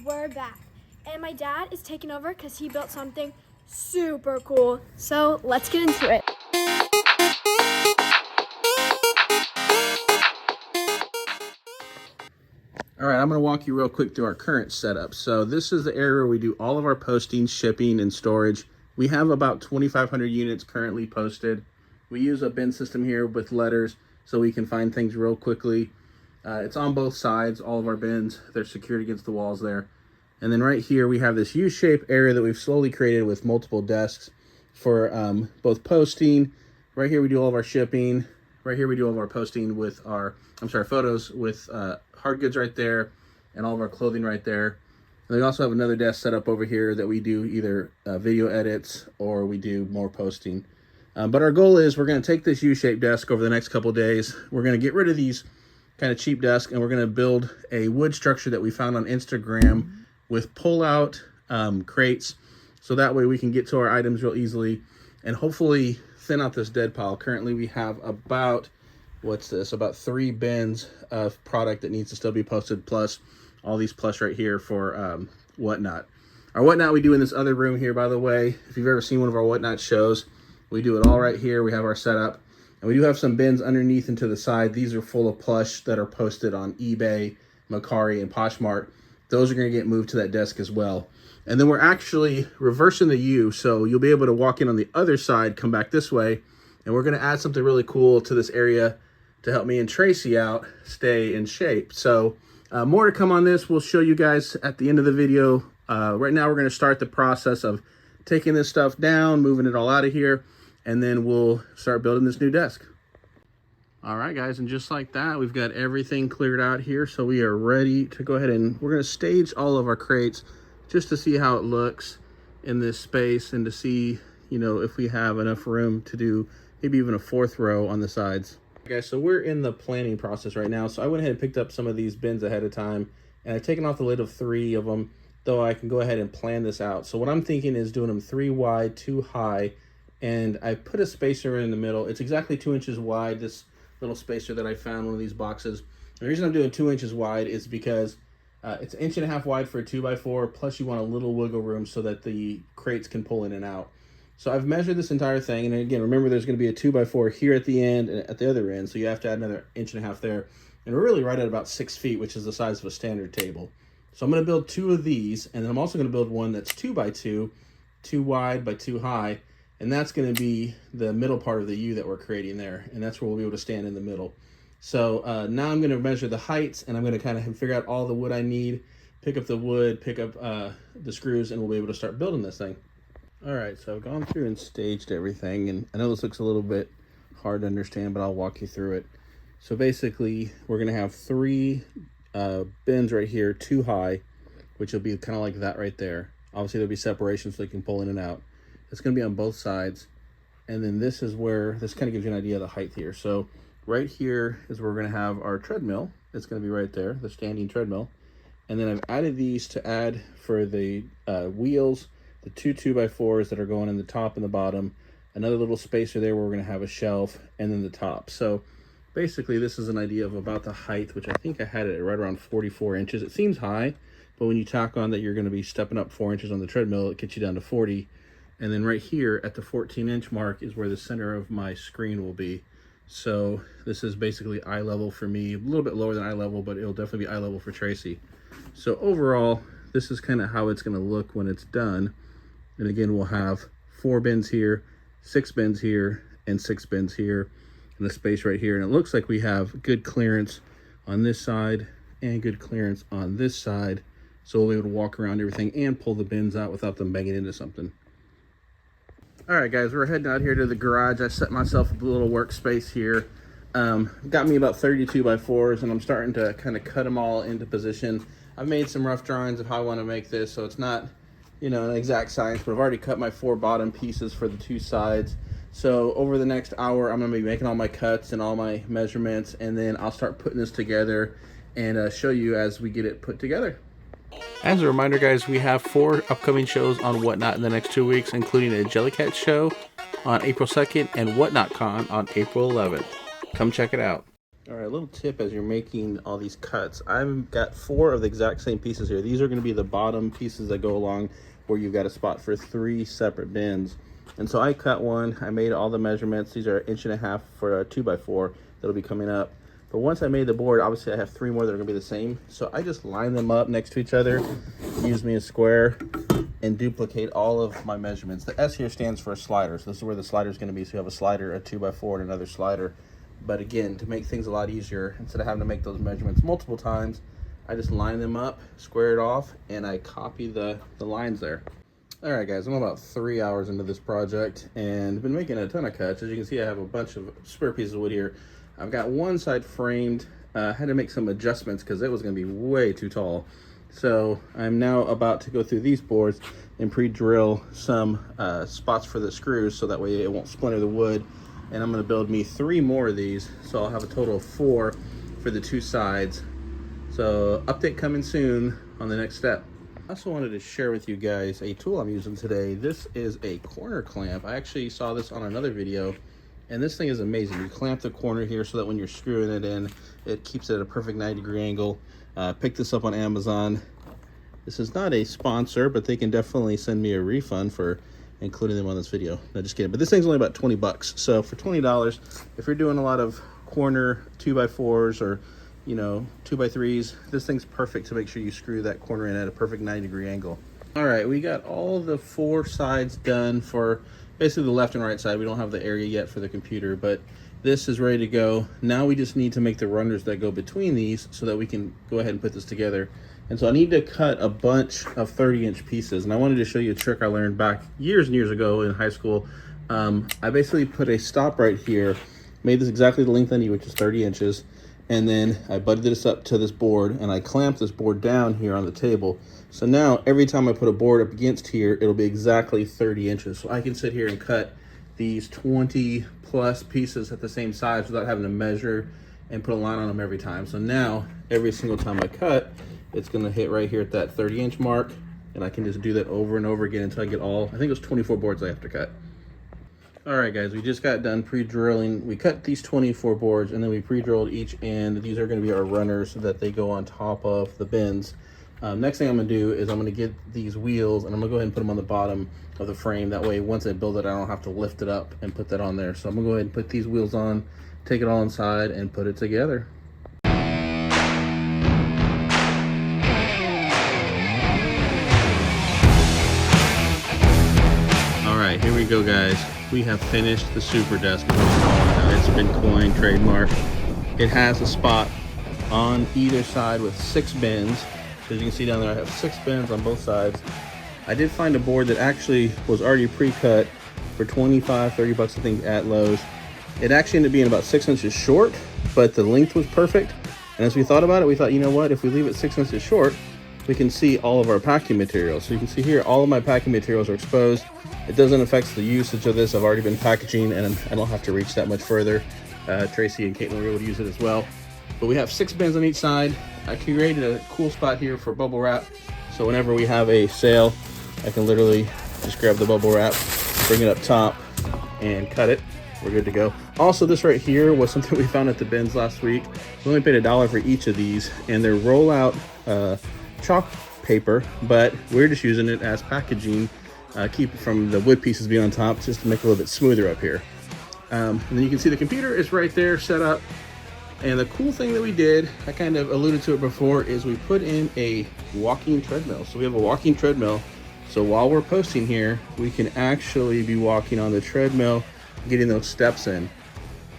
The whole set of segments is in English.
we're back. And my dad is taking over because he built something super cool. So let's get into it. All right, I'm going to walk you real quick through our current setup. So this is the area where we do all of our posting, shipping, and storage. We have about 2,500 units currently posted. We use a bin system here with letters so we can find things real quickly. It's on both sides, all of our bins. They're secured against the walls there. And then right here, we have this U-shaped area that we've slowly created with multiple desks for both posting. Right here, we do all of our shipping. Right here, we do all of our posting with our, photos with hard goods right there and all of our clothing right there. And we also have another desk set up over here that we do either video edits or we do more posting. But our goal is we're going to take this U-shaped desk over the next couple days. We're going to get rid of these kind of cheap desks and we're going to build a wood structure that we found on Instagram with pull-out crates. So that way we can get to our items real easily and hopefully thin out this dead pile. Currently we have about, about 3 bins of product that needs to still be posted, plus all these plus right here for Whatnot. Our Whatnot we do in this other room here, by the way. If you've ever seen one of our Whatnot shows, we do it all right here. We have our setup. And we do have some bins underneath and to the side. These are full of plush that are posted on eBay, Mercari, and Poshmark. Those are going to get moved to that desk as well. And then we're actually reversing the U, so you'll be able to walk in on the other side, come back this way, and we're going to add something really cool to this area to help me and Tracy out stay in shape. So more to come on this. We'll show you guys at the end of the video. Right now we're going to start the process of taking this stuff down, moving it all out of here, and then we'll start building this new desk. All right, guys, and just like that, we've got everything cleared out here, so we are ready to go ahead and we're going to stage all of our crates just to see how it looks in this space and to see, if we have enough room to do maybe even a 4th row on the sides. Okay, so we're in the planning process right now. So I went ahead and picked up some of these bins ahead of time, and I've taken off the lid of 3 of them, though I can go ahead and plan this out. So what I'm thinking is doing them 3 wide, 2 high, and I put a spacer in the middle. It's exactly 2 inches wide, this little spacer that I found in one of these boxes. The reason I'm doing 2 inches wide is because it's 1.5 inches wide for a 2x4, plus you want a little wiggle room so that the crates can pull in and out. So I've measured this entire thing, and again, remember there's going to be a 2x4 here at the end and at the other end, so you have to add another 1.5 inches there. And we're really right at about 6 feet, which is the size of a standard table. So I'm going to build 2 of these, and then I'm also going to build one that's 2x2, 2 wide by 2 high, and that's going to be the middle part of the U that we're creating there, and that's where we'll be able to stand in the middle. So now I'm going to measure the heights, and I'm going to kind of figure out all the wood I need, pick up the wood, pick up the screws, and we'll be able to start building this thing. All right, so I've gone through and staged everything, and I know this looks a little bit hard to understand, but I'll walk you through it. So basically, we're going to have 3 bins right here, 2 high, which will be kind of like that right there. Obviously, there'll be separation so you can pull in and out. It's going to be on both sides, and then this is where, this kind of gives you an idea of the height here. So right here is where we're going to have our treadmill. It's going to be right there, the standing treadmill. And then I've added these to add for the wheels, the 2 2x4s that are going in the top and the bottom, another little spacer there where we're going to have a shelf, and then the top. So basically this is an idea of about the height, which I think I had it at right around 44 inches. It seems high, but when you tack on that you're going to be stepping up 4 inches on the treadmill, it gets you down to 40. And then right here at the 14-inch mark is where the center of my screen will be. So this is basically eye level for me, a little bit lower than eye level, but it'll definitely be eye level for Tracy. So overall, this is kind of how it's going to look when it's done. And again, we'll have 4 bins here, 6 bins here, and 6 bins here, and the space right here. And it looks like we have good clearance on this side and good clearance on this side. So we'll be able to walk around everything and pull the bins out without them banging into something. All right, guys, we're heading out here to the garage. I set myself a little workspace here. Got me about 32 by 4s, and I'm starting to kind of cut them all into position. I've made some rough drawings of how I want to make this, so it's not, an exact science, but I've already cut my 4 bottom pieces for the 2 sides. So over the next hour, I'm going to be making all my cuts and all my measurements, and then I'll start putting this together and show you as we get it put together. As a reminder, guys, we have 4 upcoming shows on Whatnot in the next 2 weeks, including a Jellycat show on April 2nd and Whatnot Con on April 11th. Come check it out. All right, a little tip as you're making all these cuts. I've got 4 of the exact same pieces here. These are going to be the bottom pieces that go along where you've got a spot for 3 separate bins. And so I cut one, I made all the measurements. These are 1.5 inches for a 2x4 that'll be coming up. But once I made the board, obviously I have 3 more that are gonna be the same. So I just line them up next to each other, use me a square, and duplicate all of my measurements. The S here stands for a slider. So this is where the slider is gonna be. So you have a slider, a 2x4, and another slider. But again, to make things a lot easier, instead of having to make those measurements multiple times, I just line them up, square it off, and I copy the lines there. All right, guys, I'm about 3 hours into this project and been making a ton of cuts. As you can see, I have a bunch of square pieces of wood here. I've got one side framed. Had to make some adjustments because it was going to be way too tall. So I'm now about to go through these boards and pre-drill some spots for the screws so that way it won't splinter the wood. And I'm going to build me 3 more of these, so I'll have a total of 4 for the 2 sides. So update coming soon on the next step. I also wanted to share with you guys a tool I'm using today. This is a corner clamp. I actually saw this on another video, and this thing is amazing. You clamp the corner here so that when you're screwing it in, it keeps it at a perfect 90-degree angle. Picked this up on Amazon. This is not a sponsor, but they can definitely send me a refund for including them on this video. No, just kidding. But this thing's only about 20 bucks. So for $20, if you're doing a lot of corner 2x4s or 2x3s, this thing's perfect to make sure you screw that corner in at a perfect 90-degree angle. All right, we got all the 4 sides done for basically the left and right side. We don't have the area yet for the computer, but this is ready to go. Now we just need to make the runners that go between these so that we can go ahead and put this together. And so I need to cut a bunch of 30-inch pieces. And I wanted to show you a trick I learned back years and years ago in high school. I basically put a stop right here, made this exactly the length I need, which is 30 inches. And then I butted this up to this board and I clamped this board down here on the table. So now every time I put a board up against here, it'll be exactly 30 inches. So I can sit here and cut these 20 plus pieces at the same size without having to measure and put a line on them every time. So now every single time I cut, it's gonna hit right here at that 30-inch mark, and I can just do that over and over again until I get all, I think it was 24 boards I have to cut. All right, guys, we just got done pre-drilling. We cut these 24 boards and then we pre-drilled each end. These are gonna be our runners so that they go on top of the bins. Next thing I'm gonna do is I'm gonna get these wheels and I'm gonna go ahead and put them on the bottom of the frame. That way, once I build it, I don't have to lift it up and put that on there. So I'm gonna go ahead and put these wheels on, take it all inside and put it together. All right, here we go, guys. We have finished the super desk. It's been coined, trademark. It has a spot on either side with 6 bins. So as you can see down there, I have 6 bins on both sides. I did find a board that actually was already pre-cut for 25, 30 bucks, I think, at Lowe's. It actually ended up being about 6 inches short, but the length was perfect. And as we thought about it, we thought, you know what, if we leave it 6 inches short, we can see all of our packing materials. So you can see here, all of my packing materials are exposed. It doesn't affect the usage of this. I've already been packaging and I don't have to reach that much further. Tracy and Caitlin were able to use it as well. But we have 6 bins on each side. I created a cool spot here for bubble wrap. So whenever we have a sale, I can literally just grab the bubble wrap, bring it up top and cut it. We're good to go. Also, this right here was something we found at the bins last week. We only paid $1 for each of these, and they're rollout chalk paper, but we're just using it as packaging. Keep it from the wood pieces being on top, just to make it a little bit smoother up here. And then you can see the computer is right there set up. And the cool thing that we did, I kind of alluded to it before, is we put in a walking treadmill. So we have a walking treadmill. So while we're posting here, we can actually be walking on the treadmill, getting those steps in.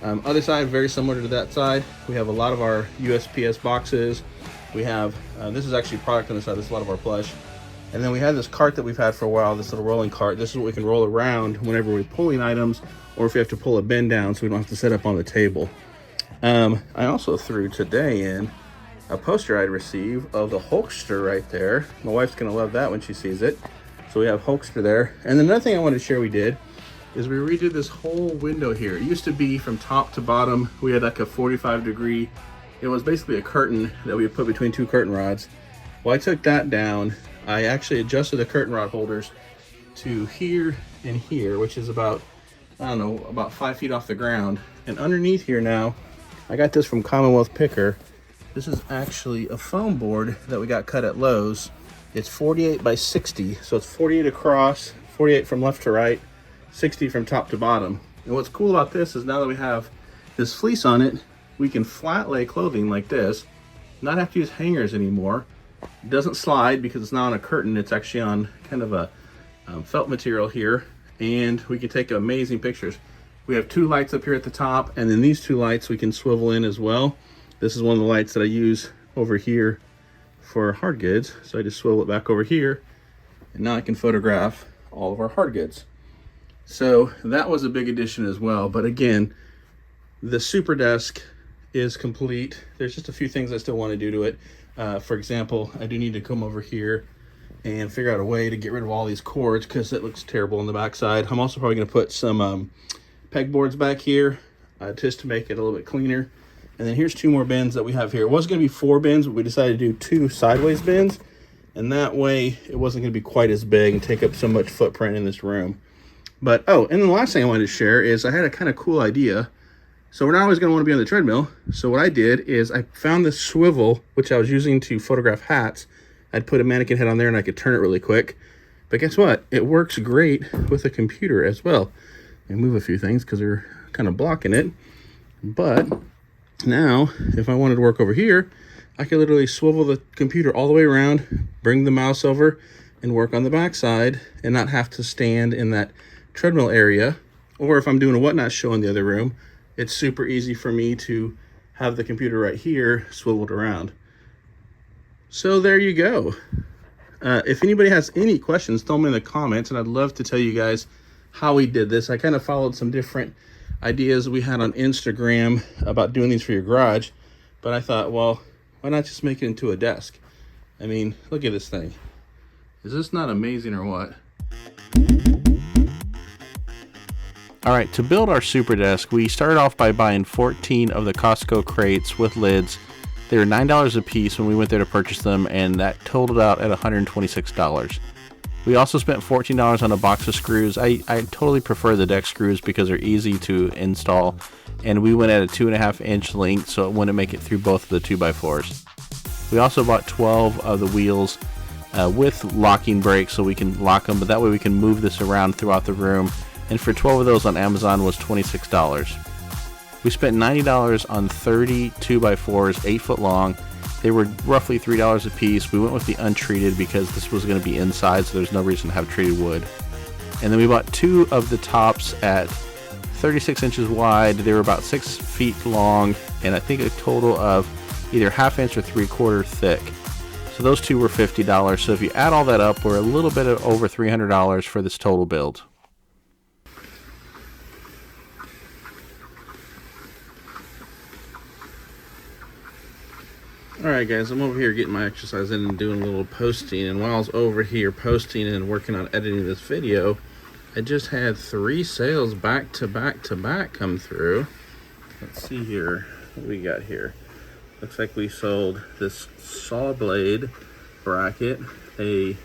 Other side, very similar to that side. We have a lot of our USPS boxes. We have, this is actually product on the side, this is a lot of our plush. And then we have this cart that we've had for a while, this little rolling cart. This is what we can roll around whenever we're pulling items, or if we have to pull a bin down so we don't have to set up on the table. I also threw today in a poster I'd received of the Hulkster right there. My wife's gonna love that when she sees it. So we have Hulkster there. And another thing I wanted to share we did is we redid this whole window here. It used to be from top to bottom. We had like a 45-degree, it was basically a curtain that we would put between 2 curtain rods. Well, I took that down. I actually adjusted the curtain rod holders to here and here, which is about, I don't know, about 5 feet off the ground. And underneath here now, I got this from Commonwealth Picker. This is actually a foam board that we got cut at Lowe's. It's 48 by 60, so it's 48 across, 48 from left to right, 60 from top to bottom. And what's cool about this is now that we have this fleece on it, we can flat lay clothing like this, not have to use hangers anymore. It doesn't slide because it's not on a curtain, it's actually on kind of a felt material here, and we can take amazing pictures. We have 2 lights up here at the top, and then these 2 lights we can swivel in as well. This is one of the lights that I use over here for hard goods. So I just swivel it back over here, and now I can photograph all of our hard goods. So that was a big addition as well. But again, the super desk is complete. There's just a few things I still want to do to it. For example, I do need to come over here and figure out a way to get rid of all these cords because it looks terrible on the backside. I'm also probably going to put some pegboards back here just to make it a little bit cleaner. And then here's 2 more bins that we have here. It was going to be 4 bins, but we decided to do 2 sideways bins. And that way it wasn't going to be quite as big and take up so much footprint in this room. But, oh, and then the last thing I wanted to share is I had a kind of cool idea. So we're not always going to want to be on the treadmill. So what I did is I found this swivel, which I was using to photograph hats. I'd put a mannequin head on there and I could turn it really quick. But guess what? It works great with a computer as well. And move a few things because they're kind of blocking it. But now, if I wanted to work over here, I could literally swivel the computer all the way around, bring the mouse over, and work on the back side and not have to stand in that treadmill area. Or if I'm doing a whatnot show in the other room, it's super easy for me to have the computer right here swiveled around. So there you go. If anybody has any questions, throw them in the comments, and I'd love to tell you guys how we did this. I kind of followed some different ideas we had on Instagram about doing these for your garage, but I thought, well, why not just make it into a desk? I mean, look at this thing. Is this not amazing or what? All right, to build our super desk, we started off by buying 14 of the Costco crates with lids. They were $9 a piece when we went there to purchase them, and that totaled out at $126. We also spent $14 on a box of screws. I totally prefer the deck screws because they're easy to install, and we went at a 2.5-inch length so it wouldn't make it through both of the 2x4s. We also bought 12 of the wheels with locking brakes so we can lock them, but that way we can move this around throughout the room, and for 12 of those on Amazon was $26. We spent $90 on 30 2x4s, 8 foot long. They were roughly $3 a piece. We went with the untreated because this was going to be inside, so there's no reason to have treated wood. And then we bought 2 of the tops at 36 inches wide. They were about 6 feet long, and I think a total of either 1/2 inch or 3/4 thick. So those 2 were $50. So if you add all that up, we're a little bit over $300 for this total build. Alright guys, I'm over here getting my exercise in and doing a little posting, and while I was over here posting and working on editing this video, I just had 3 sales back to back to back come through. Let's see here what we got here. Looks like we sold this saw blade bracket, a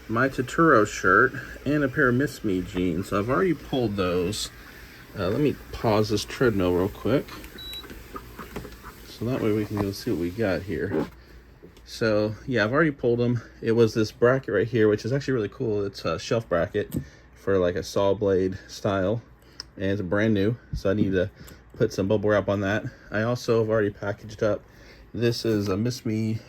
My Totoro shirt, and a pair of Miss Me jeans. So I've already pulled those. Let me pause this treadmill real quick, so that way we can go see what we got here. So yeah, I've already pulled them. It was this bracket right here, which is actually really cool. It's a shelf bracket for like a saw blade style, and it's brand new, so I need to put some bubble wrap on that. I also have already packaged up. This is a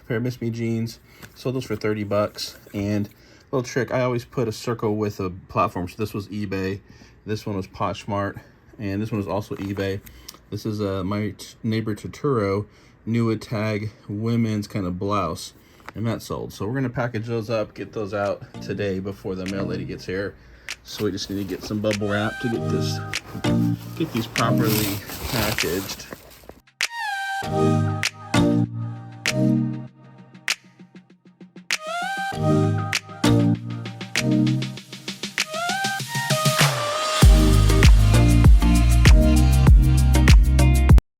pair of Miss Me jeans. Sold those for 30 bucks. And little trick, I always put a circle with a platform. So this was eBay, this one was Poshmark, and this one was also eBay. This is my neighbor Totoro Nua Tag women's kind of blouse, and that sold. So we're gonna package those up, get those out today before the mail lady gets here. So we just need to get some bubble wrap to get these properly packaged.